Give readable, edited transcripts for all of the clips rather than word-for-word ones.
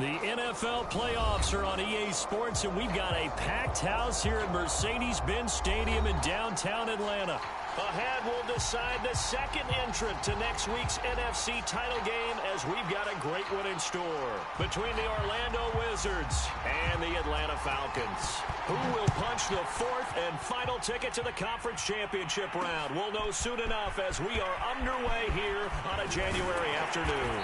The NFL playoffs are on EA Sports, and we've got a packed house here at Mercedes-Benz Stadium in downtown Atlanta. Ahead, we'll decide the second entrant to next week's NFC title game as we've got a great one in store between the Orlando Wizards and the Atlanta Falcons. Who will punch the fourth and final ticket to the conference championship round? We'll know soon enough as we are underway here on a January afternoon.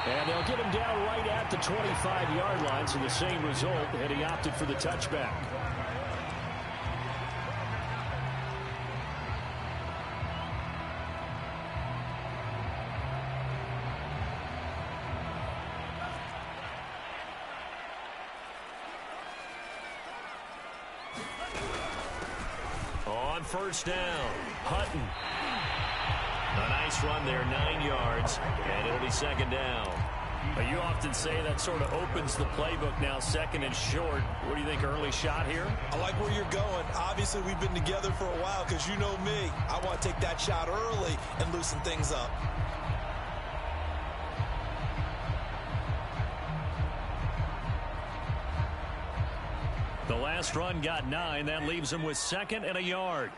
And they'll get him down right at the 25-yard line, so the same result, and he opted for the touchback. On first down, Hutton. A nice run there, 9 yards, and it'll be second down. You often say that sort of opens the playbook now, second and short. What do you think, early shot here? I like where you're going. Obviously, we've been together for a while because you know me. I want to take that shot early and loosen things up. The last run got 9. That leaves him with second and a yard.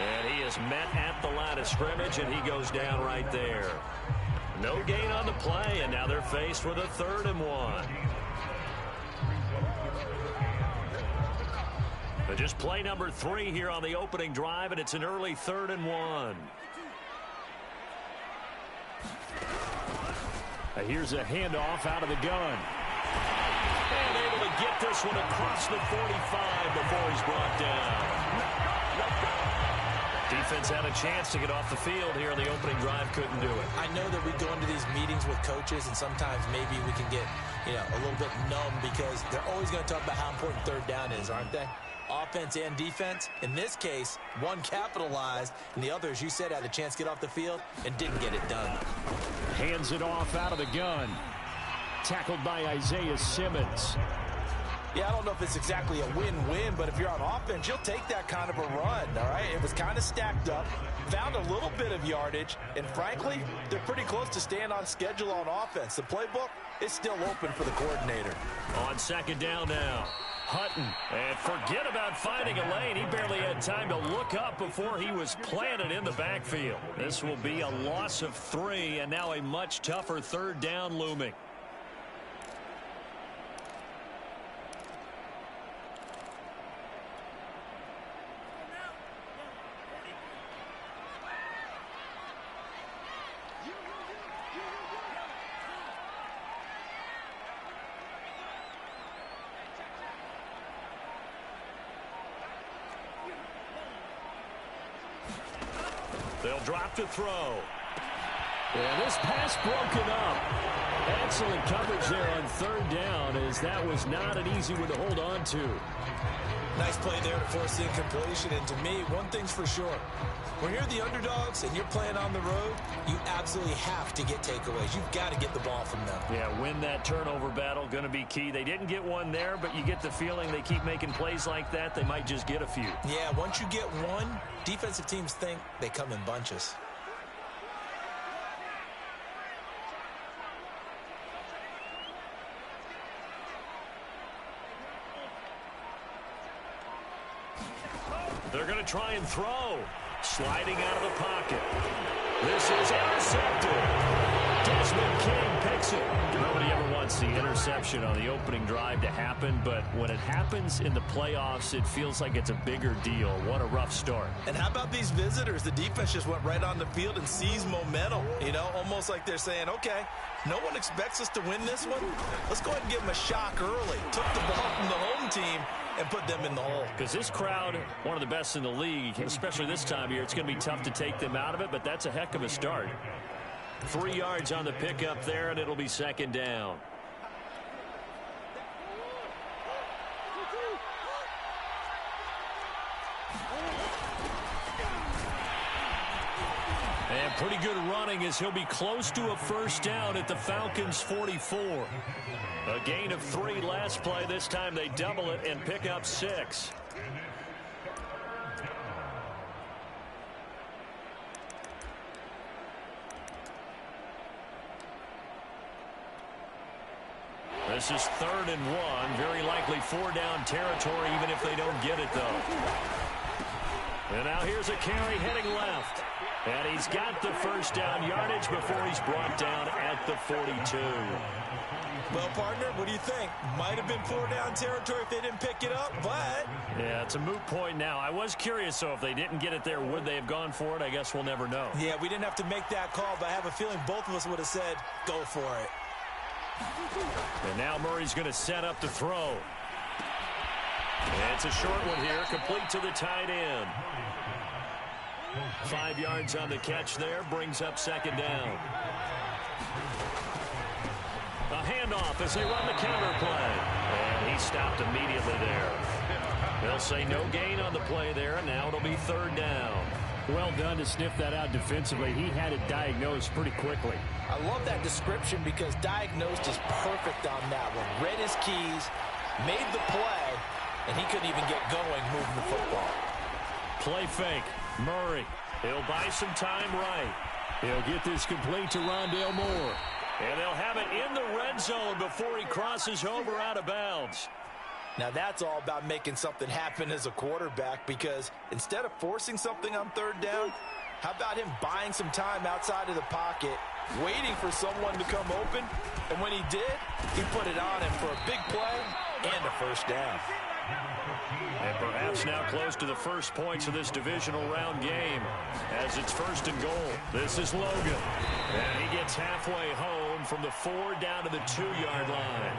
And he is met at the line of scrimmage, and he goes down right there. No gain on the play, and now they're faced with a 3rd and 1. But just play number 3 here on the opening drive, and it's an early 3rd and 1. Here's a handoff out of the gun. And able to get this one across the 45 before he's brought down. Defense had a chance to get off the field here on the opening drive, couldn't do it. I know that we go into these meetings with coaches, and sometimes maybe we can get, a little bit numb because they're always going to talk about how important 3rd down is, aren't they? Offense and defense. In this case, one capitalized, and the other, as you said, had a chance to get off the field and didn't get it done. Hands it off out of the gun. Tackled by Isaiah Simmons. Yeah, I don't know if it's exactly a win-win, but if you're on offense, you'll take that kind of a run, all right? It was kind of stacked up, found a little bit of yardage, and frankly, they're pretty close to staying on schedule on offense. The playbook is still open for the coordinator. On second down now. Hutton, and forget about finding a lane. He barely had time to look up before he was planted in the backfield. This will be a loss of 3, and now a much tougher 3rd down looming. They'll drop to throw. And this pass broken up. Excellent coverage there on 3rd down, as that was not an easy one to hold on to. Nice play there to force the incompletion. And to me, one thing's for sure. When you're the underdogs and you're playing on the road, you absolutely have to get takeaways. You've got to get the ball from them. Yeah, win that turnover battle, going to be key. They didn't get one there, but you get the feeling they keep making plays like that, they might just get a few. Yeah, once you get one, defensive teams think they come in bunches. They're going to try and throw. Sliding out of the pocket. This is intercepted. Desmond King picks it. Nobody ever wants the interception on the opening drive to happen, but when it happens in the playoffs, it feels like it's a bigger deal. What a rough start. And how about these visitors? The defense just went right on the field and seized momentum. Almost like they're saying, okay, no one expects us to win this one. Let's go ahead and give them a shock early. Took the ball from the home team and put them in the hole. Because this crowd, one of the best in the league, especially this time of year, it's going to be tough to take them out of it, but that's a heck of a start. 3 yards on the pickup there, and it'll be second down. And pretty good running as he'll be close to a first down at the Falcons' 44. A gain of 3 last play. This time they double it and pick up 6. This is 3rd and 1. Very likely 4-down territory, even if they don't get it, though. And now here's a carry heading left. And he's got the first down yardage before he's brought down at the 42. Well, partner, what do you think? Might have been 4-down territory if they didn't pick it up, but... Yeah, it's a moot point now. I was curious, so if they didn't get it there, would they have gone for it? I guess we'll never know. Yeah, we didn't have to make that call, but I have a feeling both of us would have said, go for it. And now Murray's going to set up to throw. And it's a short one here, complete to the tight end. 5 yards on the catch there, brings up 2nd down. A handoff as they run the counter play. And he stopped immediately there. They'll say no gain on the play there, and now it'll be 3rd down. Well done to sniff that out defensively. He had it diagnosed pretty quickly. I love that description because diagnosed is perfect on that one. Read his keys, made the play, and he couldn't even get going moving the football. Play fake. Murray. He'll buy some time right. He'll get this complete to Rondale Moore. And they'll have it in the red zone before he crosses over out of bounds. Now that's all about making something happen as a quarterback, because instead of forcing something on 3rd down, how about him buying some time outside of the pocket, waiting for someone to come open, and when he did, he put it on him for a big play and a 1st down. And perhaps now close to the first points of this divisional round game as it's 1st and goal. This is Logan. And he gets halfway home from the 4 down to the 2-yard line.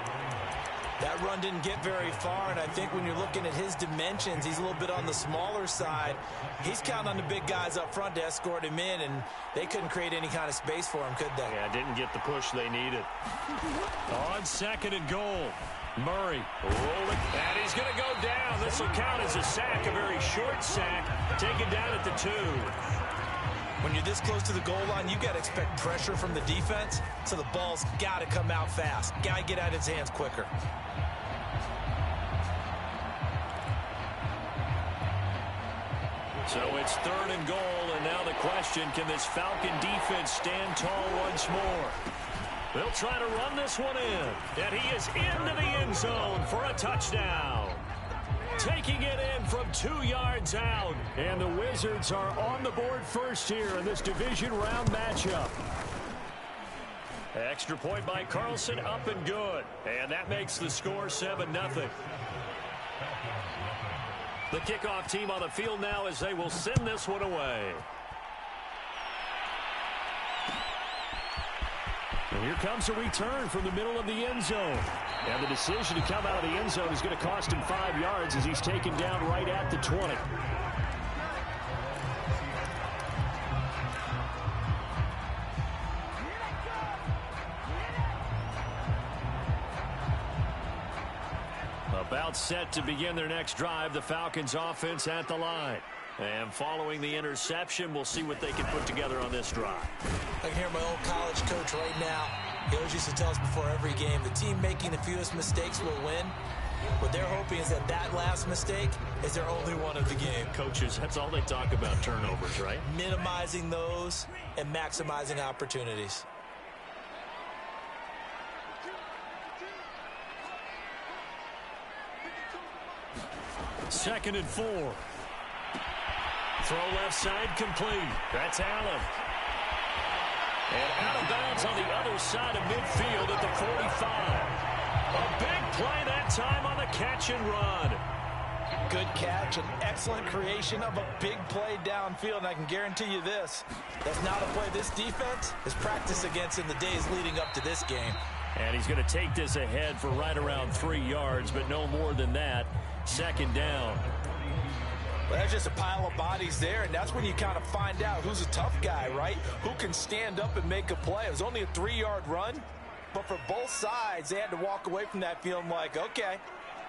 That run didn't get very far, and I think when you're looking at his dimensions, he's a little bit on the smaller side. He's counting on the big guys up front to escort him in, and they couldn't create any kind of space for him, could they? Yeah, didn't get the push they needed. On 2nd and goal. Murray rolling, and he's going to go down. This will count as a sack, a very short sack, taken down at the 2. When you're this close to the goal line, you got to expect pressure from the defense, so the ball's got to come out fast. Got to get out of his hands quicker. So it's 3rd and goal, and now the question, can this Falcon defense stand tall once more? They'll try to run this one in, and he is into the end zone for a touchdown. Taking it in from 2 yards out, and the Wizards are on the board first here in this division round matchup. Extra point by Carlson, up and good, and that makes the score 7-0. The kickoff team on the field now as they will send this one away. And here comes a return from the middle of the end zone. And the decision to come out of the end zone is going to cost him 5 yards as he's taken down right at the 20. About set to begin their next drive, the Falcons offense at the line. And following the interception, we'll see what they can put together on this drive. I can hear my old college coach right now. He always used to tell us before every game, the team making the fewest mistakes will win. What they're hoping is that that last mistake is their only one of the game. Coaches, that's all they talk about, turnovers, right? Minimizing those and maximizing opportunities. Second and 4. Throw left side complete. That's Allen. And out of bounds on the other side of midfield at the 45. A big play that time on the catch and run. Good catch, an excellent creation of a big play downfield. And I can guarantee you this, that's not a play this defense has practiced against in the days leading up to this game. And he's going to take this ahead for right around 3 yards, but no more than that. Second down. Well, that's just a pile of bodies there, and that's when you kind of find out who's a tough guy, right? Who can stand up and make a play. It was only a 3-yard run, but for both sides, they had to walk away from that feeling like, okay,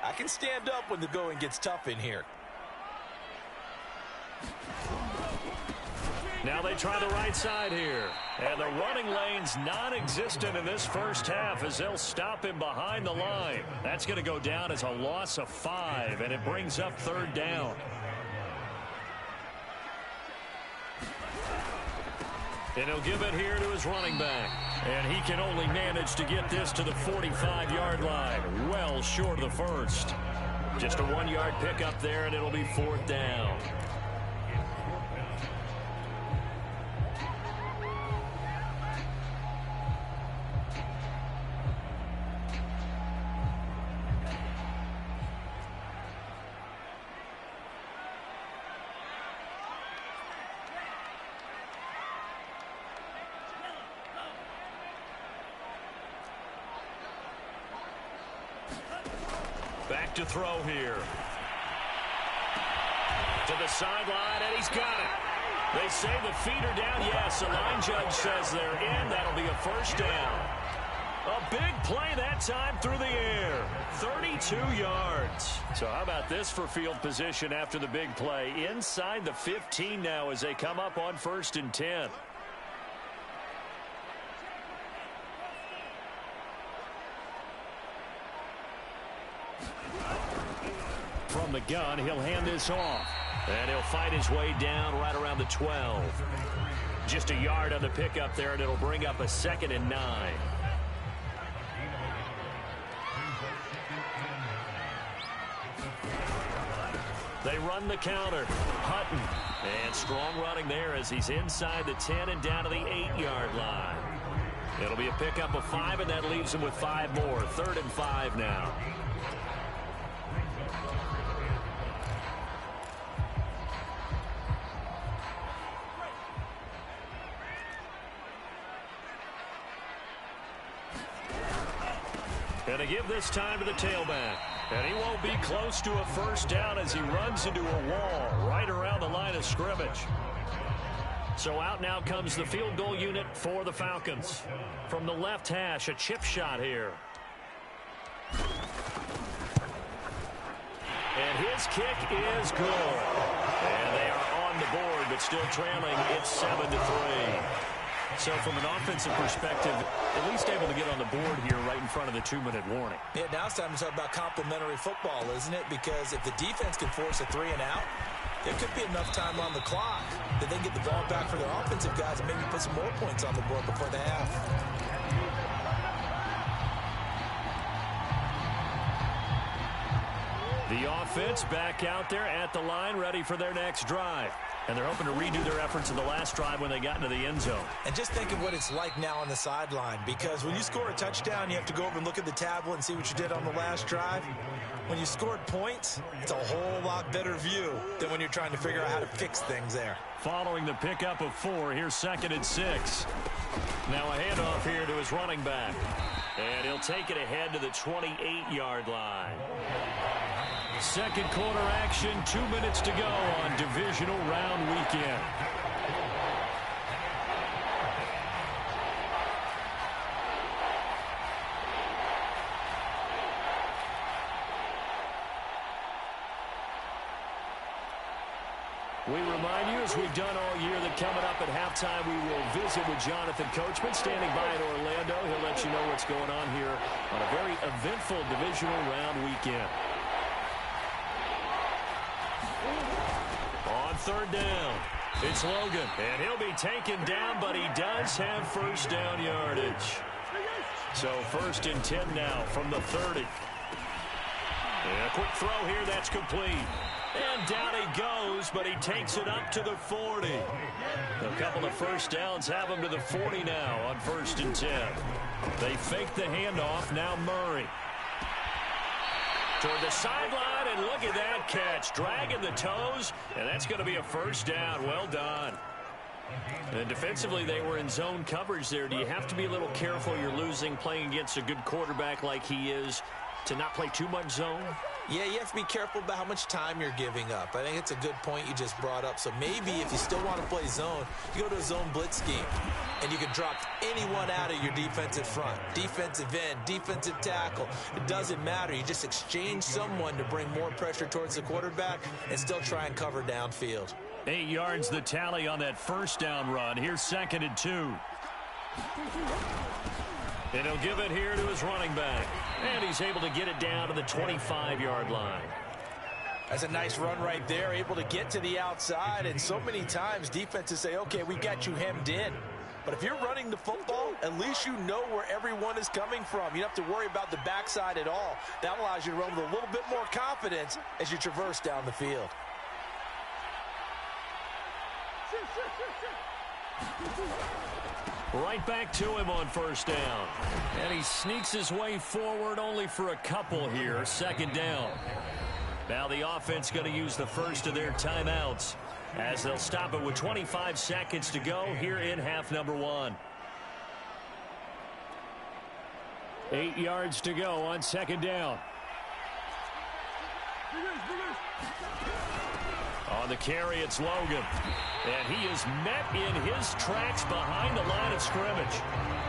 I can stand up when the going gets tough in here. Now they try the right side here. And the running lane's non-existent in this first half as they'll stop him behind the line. That's going to go down as a loss of 5, and it brings up 3rd down. And he'll give it here to his running back. And he can only manage to get this to the 45-yard line. Well short of the first. Just a 1-yard pickup there, and it'll be 4th down. Back to throw here. To the sideline, and he's got it. They say the feet are down. Yes, the line judge says they're in. That'll be a 1st down. A big play that time through the air. 32 yards. So how about this for field position after the big play? Inside the 15 now as they come up on 1st and 10. From the gun, he'll hand this off. And he'll fight his way down right around the 12. Just a yard on the pickup there, and it'll bring up a 2nd and 9. They run the counter. Hutton. And strong running there as he's inside the 10 and down to the 8-yard line. It'll be a pickup of 5, and that leaves him with 5 more. 3rd and 5 now. And to give this time to the tailback. And he won't be close to a 1st down as he runs into a wall right around the line of scrimmage. So out now comes the field goal unit for the Falcons. From the left hash, a chip shot here. And his kick is good. And they are on the board, but still trailing. It's 7-3. So from an offensive perspective, at least able to get on the board here right in front of the 2-minute warning. Yeah, now it's time to talk about complementary football, isn't it? Because if the defense can force a 3 and out, there could be enough time on the clock that they can get the ball back for their offensive guys and maybe put some more points on the board before the half. The offense back out there at the line, ready for their next drive. And they're hoping to redo their efforts in the last drive when they got into the end zone. And just think of what it's like now on the sideline, because when you score a touchdown, you have to go over and look at the tablet and see what you did on the last drive. When you scored points, it's a whole lot better view than when you're trying to figure out how to fix things there. Following the pickup of 4, here's 2nd and 6. Now a handoff here to his running back. And he'll take it ahead to the 28-yard line. Second quarter action, 2 minutes to go on divisional round weekend. We remind you, as we've done all year, that coming up at halftime, we will visit with Jonathan Coachman, standing by in Orlando. He'll let you know what's going on here on a very eventful divisional round weekend. On 3rd down, it's Logan, and he'll be taken down, but he does have 1st down yardage. So 1st and 10 now from the 30. And a quick throw here, that's complete. And down he goes, but he takes it up to the 40. A couple of 1st downs have him to the 40 now on 1st and 10. They fake the handoff, now Murray. Toward the sideline, and look at that catch. Dragging the toes, and that's going to be a 1st down. Well done. And defensively, they were in zone coverage there. Do you have to be a little careful? You're losing playing against a good quarterback like he is to not play too much zone? Yeah, you have to be careful about how much time you're giving up. I think it's a good point you just brought up. So maybe if you still want to play zone, you go to a zone blitz scheme, and you can drop anyone out of your defensive front. Defensive end, defensive tackle. It doesn't matter. You just exchange someone to bring more pressure towards the quarterback and still try and cover downfield. 8 yards the tally on that 1st down run. Here's 2nd and 2. And he'll give it here to his running back. And he's able to get it down to the 25-yard line. That's a nice run right there, able to get to the outside. And so many times defenses say, okay, we got you hemmed in. But if you're running the football, at least you know where everyone is coming from. You don't have to worry about the backside at all. That allows you to run with a little bit more confidence as you traverse down the field. Right back to him on first down. And he sneaks his way forward only for a couple here. Second down. Now the offense going to use the first of their timeouts as they'll stop it with 25 seconds to go here in half number 1. 8 yards to go on second down. On the carry, it's Logan. And he is met in his tracks behind the line of scrimmage.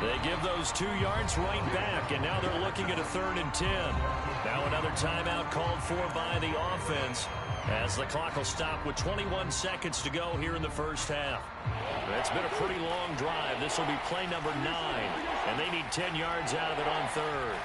They give those 2 yards right back, and now they're looking at a 3rd and 10. Now another timeout called for by the offense as the clock will stop with 21 seconds to go here in the first half. It's been a pretty long drive. This will be play number 9, and they need 10 yards out of it on 3rd.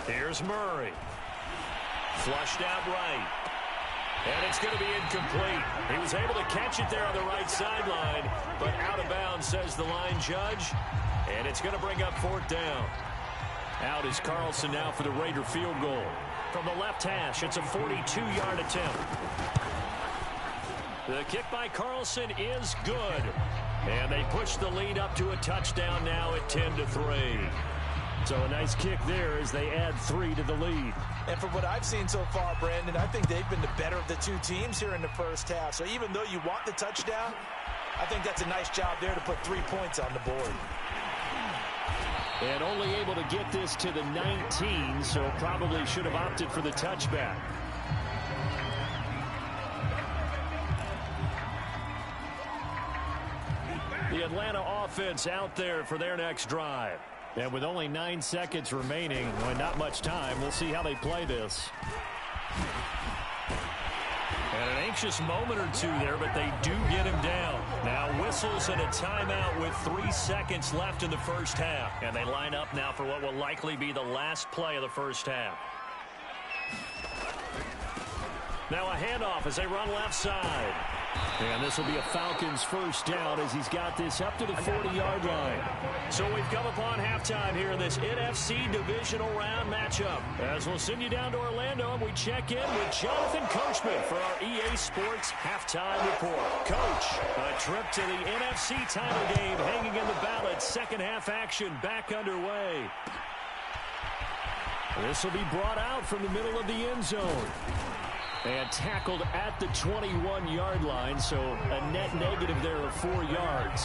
Here's Murray. Flushed out right. And it's going to be incomplete. He was able to catch it there on the right sideline, but out of bounds, says the line judge. And it's going to bring up 4th down. Out is Carlson now for the Raider field goal. From the left hash, it's a 42-yard attempt. The kick by Carlson is good. And they push the lead up to a touchdown now at 10-3. So a nice kick there as they add 3 to the lead. And from what I've seen so far, Brandon, I think they've been the better of the 2 teams here in the first half. So even though you want the touchdown, I think that's a nice job there to put 3 points on the board. And only able to get this to the 19, so probably should have opted for the touchback. The Atlanta offense out there for their next drive. And with only 9 seconds remaining, and not much time, we'll see how they play this. And an anxious moment or 2 there, but they do get him down. Now whistles and a timeout with 3 seconds left in the first half. And they line up now for what will likely be the last play of the first half. Now a handoff as they run left side. And this will be a Falcons first down as he's got this up to the 40-yard line. So we've come upon halftime here in this NFC divisional round matchup. As we'll send you down to Orlando, and we check in with Jonathan Coachman for our EA Sports halftime report. Coach, a trip to the NFC title game hanging in the balance. Second half action back underway. This will be brought out from the middle of the end zone. And tackled at the 21-yard line, so a net negative there of 4 yards.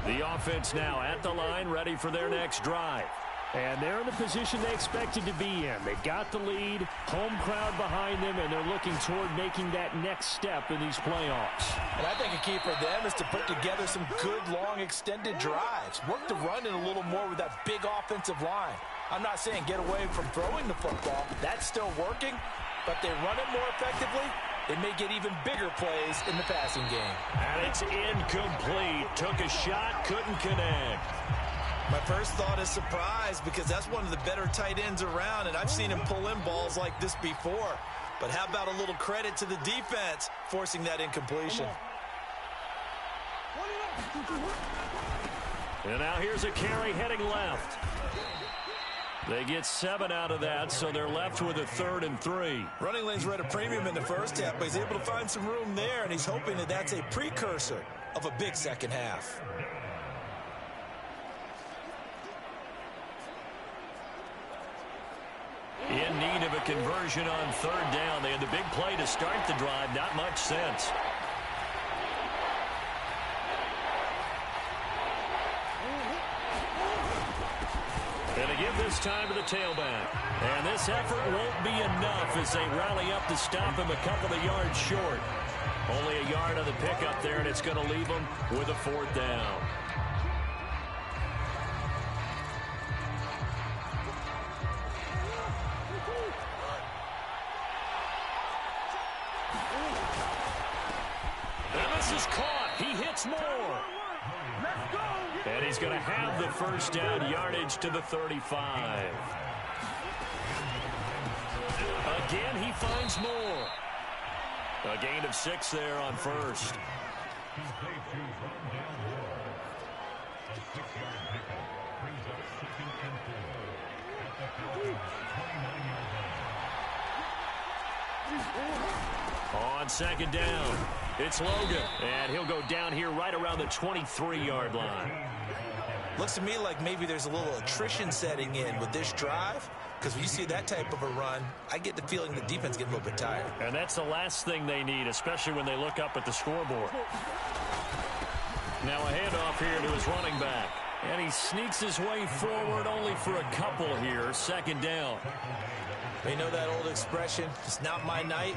The offense now at the line, ready for their next drive. And they're in the position they expected to be in. They got the lead, home crowd behind them, and they're looking toward making that next step in these playoffs. And I think a key for them is to put together some good, long, extended drives. Work the run in a little more with that big offensive line. I'm not saying get away from throwing the football. That's still working, but they run it more effectively. They may get even bigger plays in the passing game. And it's incomplete. Took a shot, couldn't connect. My first thought is surprise because that's one of the better tight ends around, and I've seen him pull in balls like this before. But how about a little credit to the defense forcing that incompletion? And now here's a carry heading left. They get 7 out of that, so they're left with a 3rd and 3. Running lanes were at a premium in the first half, but he's able to find some room there, and he's hoping that that's a precursor of a big second half. In need of a conversion on 3rd down. They had the big play to start the drive. Not much sense. And to give this time to the tailback. And this effort won't be enough as they rally up to stop him a couple of yards short. Only a yard on the pickup there, and it's going to leave him with a 4th down. And this is caught. He hits more. And he's going to have the 1st down, yardage to the 35. Again, he finds more. A gain of 6 there on 1st. On 2nd down, it's Logan. And he'll go down here right around the 23-yard line. Looks to me like maybe there's a little attrition setting in with this drive, because when you see that type of a run, I get the feeling the defense getting a little bit tired. And that's the last thing they need, especially when they look up at the scoreboard. Now a handoff here to his running back. And he sneaks his way forward only for a couple here. 2nd down. You know that old expression, it's not my night?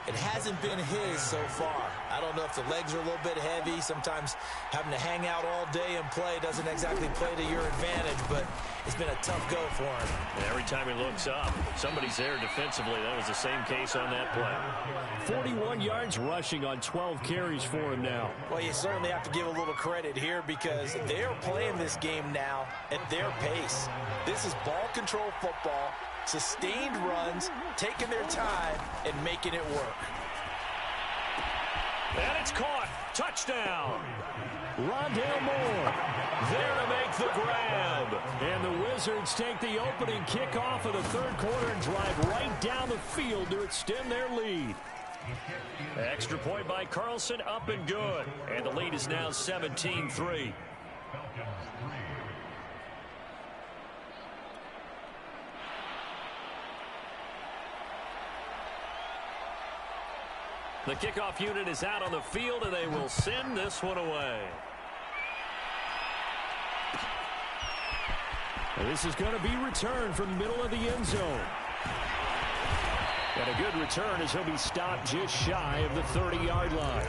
It hasn't been his so far. I don't know if the legs are a little bit heavy. Sometimes having to hang out all day and play doesn't exactly play to your advantage, but it's been a tough go for him. And every time he looks up, somebody's there defensively. That was the same case on that play. 41 yards rushing on 12 carries for him now. Well, you certainly have to give a little credit here because they're playing this game now at their pace. This is ball control football. Sustained runs, taking their time, and making it work. And it's caught. Touchdown. Rondale Moore there to make the grab. And the Wizards take the opening kickoff of the 3rd quarter and drive right down the field to extend their lead. Extra point by Carlson, up and good. And the lead is now 17-3. The kickoff unit is out on the field, and they will send this one away. And this is going to be returned from the middle of the end zone. And a good return as he'll be stopped just shy of the 30-yard line.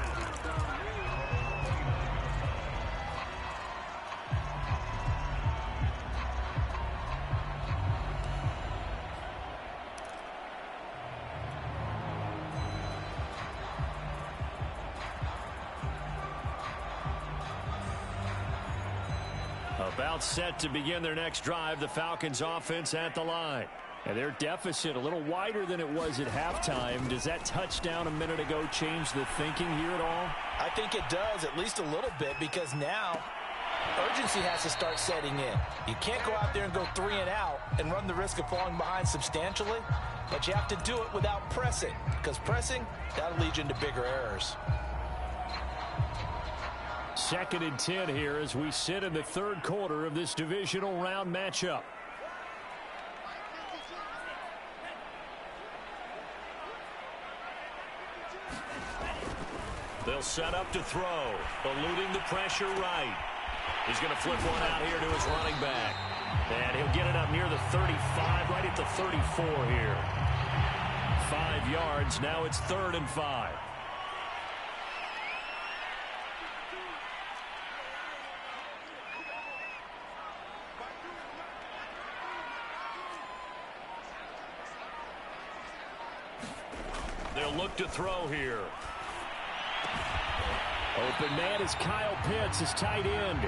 About set to begin their next drive, the Falcons offense at the line. And their deficit a little wider than it was at halftime. Does that touchdown a minute ago change the thinking here at all? I think it does, at least a little bit, because now urgency has to start setting in. You can't go out there and go 3 and out and run the risk of falling behind substantially, but you have to do it without pressing, because pressing, that'll lead you into bigger errors. 2nd and 10 here as we sit in the 3rd quarter of this divisional round matchup. They'll set up to throw, eluding the pressure right. He's going to flip one out here to his running back. And he'll get it up near the 35, right at the 34 here. 5 yards, now it's 3rd and 5. They'll look to throw here. Open man is Kyle Pitts, his tight end.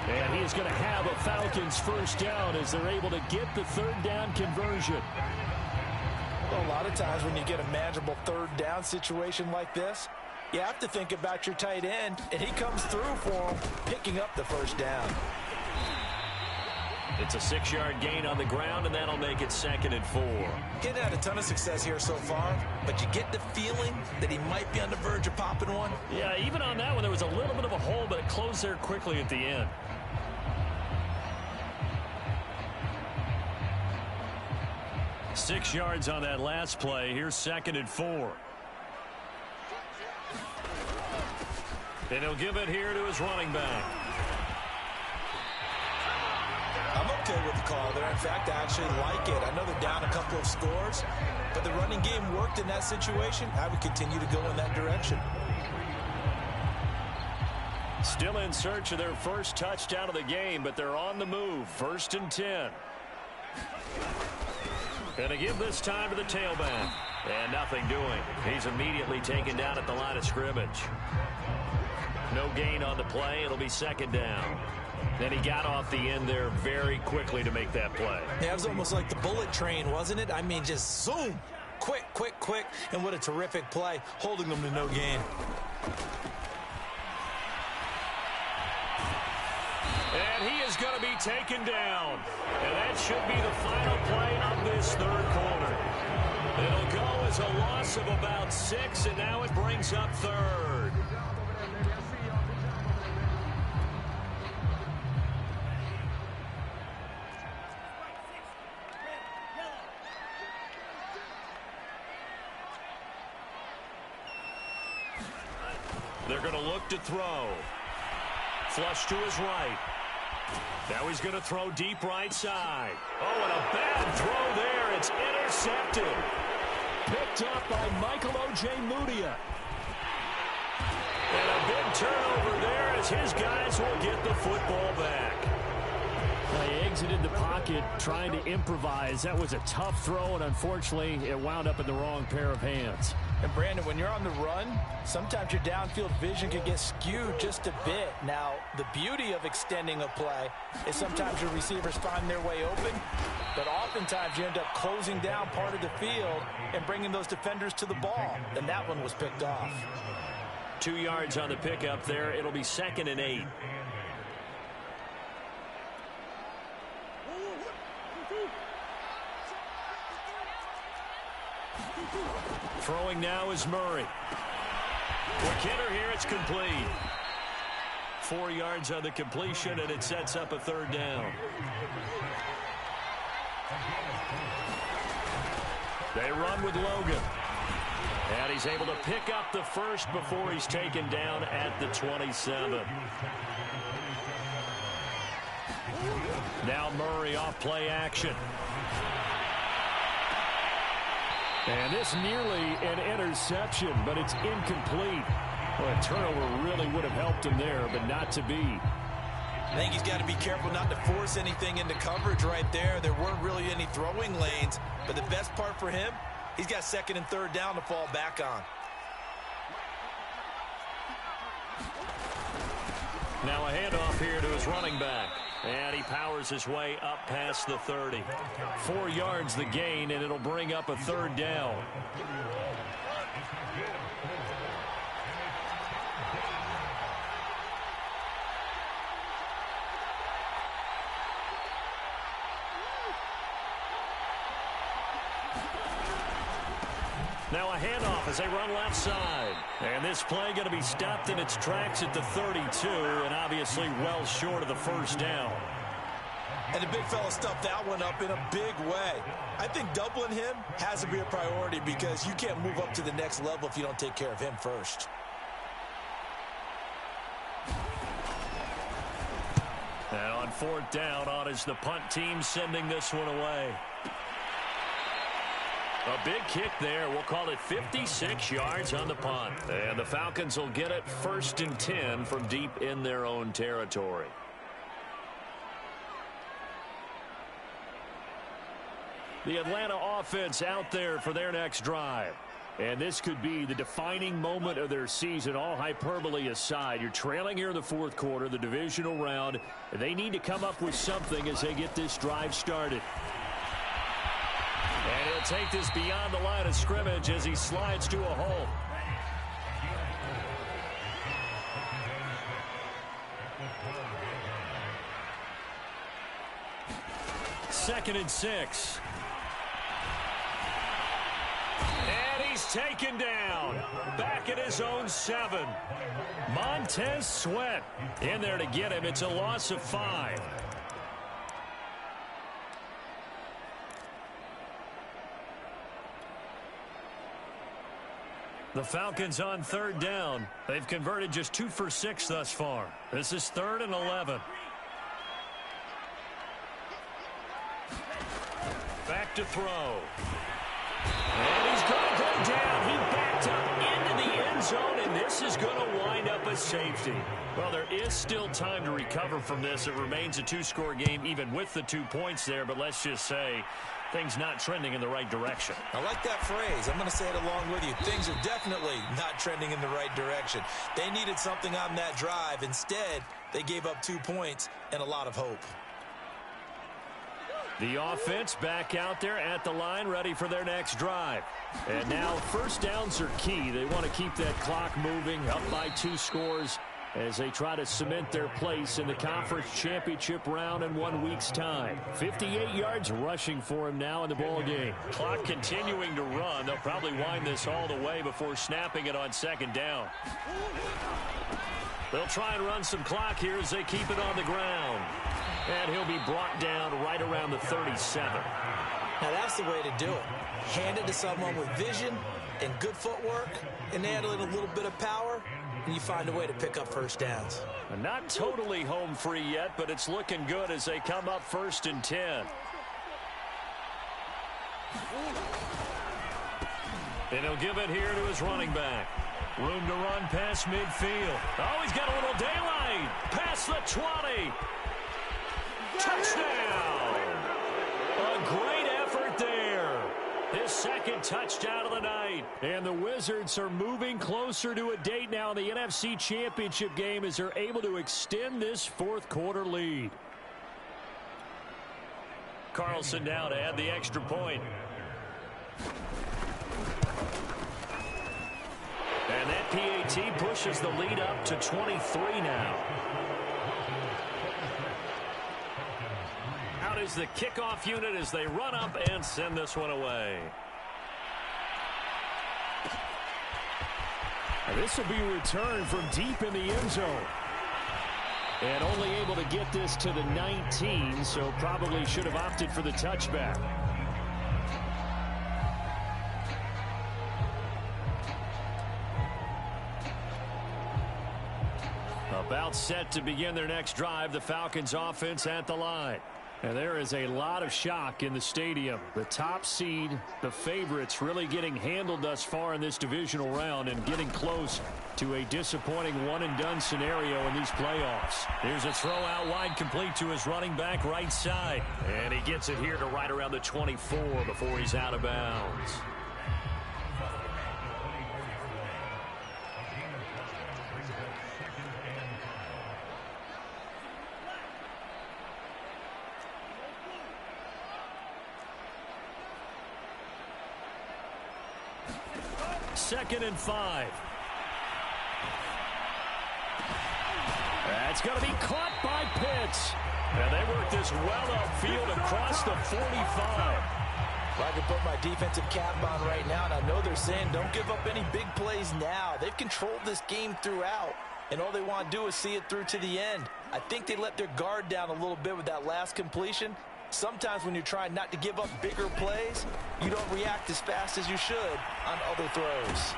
And he is going to have a Falcons 1st down as they're able to get the 3rd down conversion. Well, a lot of times when you get a manageable 3rd down situation like this, you have to think about your tight end, and he comes through for him, picking up the 1st down. It's a 6-yard gain on the ground, and that'll make it 2nd and 4. Getting had a ton of success here so far, but you get the feeling that he might be on the verge of popping one. Yeah, even on that one, there was a little bit of a hole, but it closed there quickly at the end. Six yards on that last play. Here's 2nd and 4. And he'll give it here to his running back. I'm okay with the call there. In fact, I actually like it. I know they're down a couple of scores, but the running game worked in that situation. I would continue to go in that direction. Still in search of their first touchdown of the game, but they're on the move. 1st and 10. Going to give this time to the tailback. And nothing doing. He's immediately taken down at the line of scrimmage. No gain on the play. It'll be 2nd down. Then he got off the end there very quickly to make that play. Yeah, it was almost like the bullet train, wasn't it? I mean, just zoom. Quick, quick, quick. And what a terrific play, holding them to no gain. And he is going to be taken down. And that should be the final play of this 3rd quarter. It'll go as a loss of about 6, and now it brings up 3rd. They're going to look to throw. Flush to his right. Now he's going to throw deep right side. Oh, and a bad throw there. It's intercepted. Picked up by Michael O.J. Mudia. And a big turnover there as his guys will get the football back. They exited the pocket trying to improvise. That was a tough throw, and unfortunately, it wound up in the wrong pair of hands. And, Brandon, when you're on the run, sometimes your downfield vision can get skewed just a bit. Now, the beauty of extending a play is sometimes your receivers find their way open, but oftentimes you end up closing down part of the field and bringing those defenders to the ball. And that one was picked off. 2 yards on the pickup there. It'll be 2nd and 8. Throwing now is Murray. Quick hitter here. It's complete. 4 yards on the completion, and it sets up a 3rd down. They run with Logan. And he's able to pick up the first before he's taken down at the 27. Now Murray off play action. And this nearly an interception, but it's incomplete. Well, a turnover really would have helped him there, but not to be. I think he's got to be careful not to force anything into coverage right there. There weren't really any throwing lanes, but the best part for him, he's got 2nd and 3rd down to fall back on. Now a handoff here to his running back. And he powers his way up past the 30. 4 yards the gain, and it'll bring up a 3rd down. Now a handoff as they run left side. And this play going to be stopped in its tracks at the 32, and obviously well short of the 1st down. And the big fella stuffed that one up in a big way. I think doubling him has to be a priority because you can't move up to the next level if you don't take care of him first. And on 4th down, on is the punt team sending this one away. A big kick there. We'll call it 56 yards on the punt. And the Falcons will get it 1st and 10 from deep in their own territory. The Atlanta offense out there for their next drive. And this could be the defining moment of their season, all hyperbole aside. You're trailing here in the 4th quarter, the divisional round. They need to come up with something as they get this drive started. And he'll take this beyond the line of scrimmage as he slides to a hole. Second and 6. And he's taken down. Back at his own 7. Montez Sweat in there to get him. It's a loss of 5. The Falcons on 3rd down. They've converted just 2 for 6 thus far. This is 3rd and 11. to throw. And he's going to go down. He backed up into the end zone, and this is going to wind up a safety. Well, there is still time to recover from this. It remains a two-score game, even with the 2 points there, but let's just say things not trending in the right direction. I like that phrase. I'm going to say it along with you. Things are definitely not trending in the right direction. They needed something on that drive. Instead, they gave up 2 points and a lot of hope. The offense back out there at the line, ready for their next drive. And now first downs are key. They want to keep that clock moving, up by 2 scores as they try to cement their place in the conference championship round in 1 week's time. 58 yards rushing for him now in the ball game. Clock continuing to run. They'll probably wind this all the way before snapping it on second down. They'll try and run some clock here as they keep it on the ground. And he'll be brought down right around the 37. Now that's the way to do it. Hand it to someone with vision and good footwork, and add in a little bit of power, and you find a way to pick up first downs. Not totally home free yet, but it's looking good as they come up 1st and 10. And he'll give it here to his running back. Room to run past midfield. Oh, he's got a little daylight. Past the 20. Touchdown! A great effort there. His second touchdown of the night. And the Wizards are moving closer to a date now in the NFC Championship game as they're able to extend this 4th quarter lead. Carlson now to add the extra point. And that PAT pushes the lead up to 23 now. Out is the kickoff unit as they run up and send this one away. And this will be returned from deep in the end zone. And only able to get this to the 19, so probably should have opted for the touchback. About set to begin their next drive, the Falcons offense at the line. And there is a lot of shock in the stadium. The top seed, the favorites, really getting handled thus far in this divisional round and getting close to a disappointing one-and-done scenario in these playoffs. Here's a throw out wide, complete to his running back right side. And he gets it here to right around the 24 before he's out of bounds. Second and 5. That's going to be caught by Pitts. And they work this well upfield across the 45. I can put my defensive cap on right now, and I know they're saying don't give up any big plays now. They've controlled this game throughout, and all they want to do is see it through to the end. I think they let their guard down a little bit with that last completion. Sometimes when you're trying not to give up bigger plays, you don't react as fast as you should on other throws.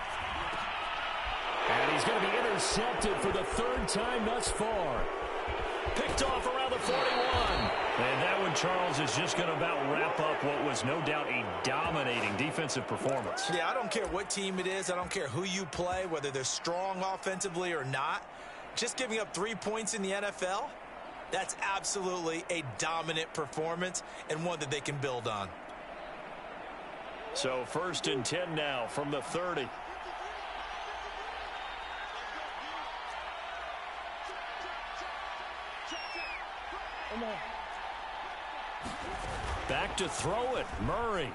And he's going to be intercepted for the 3rd time thus far. Picked off around the 41. And that one, Charles, is just going to about wrap up what was no doubt a dominating defensive performance. Yeah, I don't care what team it is. I don't care who you play, whether they're strong offensively or not. Just giving up 3 points in the NFL, that's absolutely a dominant performance and one that they can build on. So 1st and 10 now from the 30. Back to throw it, Murray.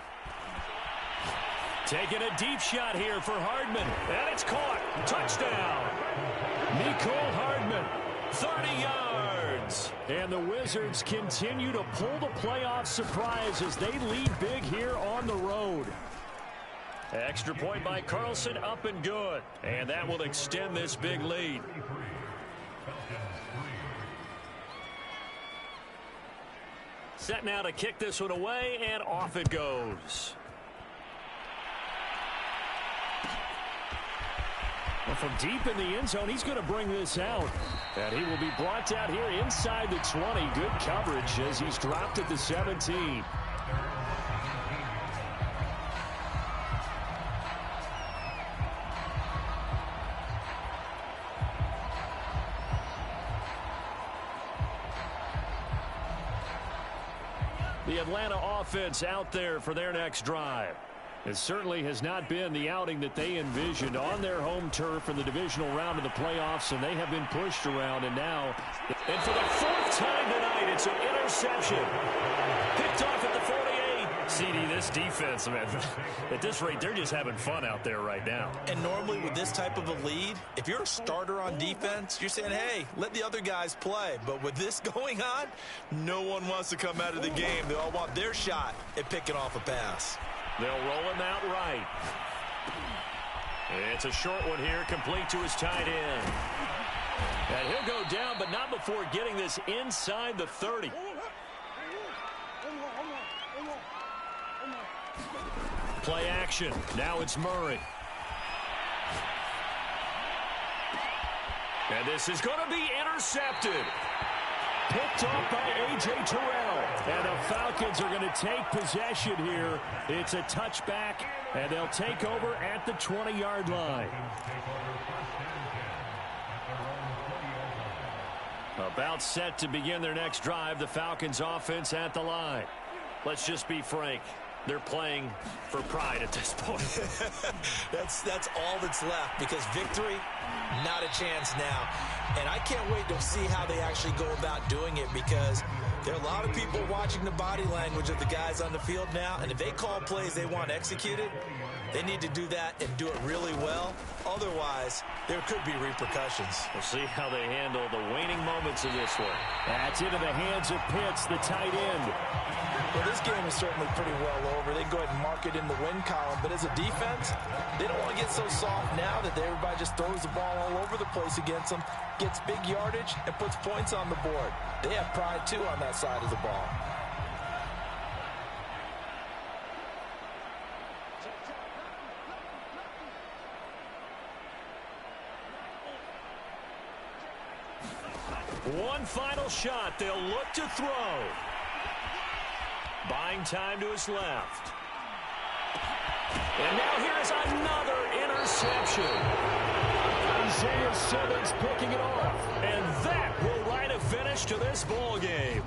Taking a deep shot here for Hardman. And it's caught. Touchdown. Mecole Hardman, 30 yards. And the Wizards continue to pull the playoff surprise as they lead big here on the road. Extra point by Carlson, up and good. And that will extend this big lead. Set now to kick this one away, and off it goes. Well, from deep in the end zone, he's going to bring this out. And he will be brought down here inside the 20. Good coverage as he's dropped at the 17. The Atlanta offense out there for their next drive. It certainly has not been the outing that they envisioned on their home turf in the divisional round of the playoffs, and they have been pushed around. And now, and for the fourth time tonight, it's an interception. Picked off at the 48. CD, this defense, man, at this rate, they're just having fun out there right now. And normally with this type of a lead, if you're a starter on defense, you're saying, hey, let the other guys play. But with this going on, no one wants to come out of the game. They all want their shot at picking off a pass. They'll roll him out right. It's a short one here, complete to his tight end. And he'll go down, but not before getting this inside the 30. Play action. Now it's Murray. And this is going to be intercepted. Picked off by A.J. Terrell. And the Falcons are going to take possession here. It's a touchback, and they'll take over at the 20-yard line. About set to begin their next drive. The Falcons offense at the line. Let's just be frank. They're playing for pride at this point. That's all that's left, because victory, not a chance now. And I can't wait to see how they actually go about doing it, because there are a lot of people watching the body language of the guys on the field now, and if they call plays they want executed, they need to do that and do it really well. Otherwise, there could be repercussions. We'll see how they handle the waning moments of this one. That's into the hands of Pitts, the tight end. Well, this game is certainly pretty well over. They can go ahead and mark it in the win column. But as a defense, they don't want to get so soft now that everybody just throws the ball all over the place against them, gets big yardage, and puts points on the board. They have pride, too, on that side of the ball. One final shot. They'll look to throw. Buying time to his left. And now here is another interception. Isaiah Simmons picking it off. And that will write a finish to this ball game.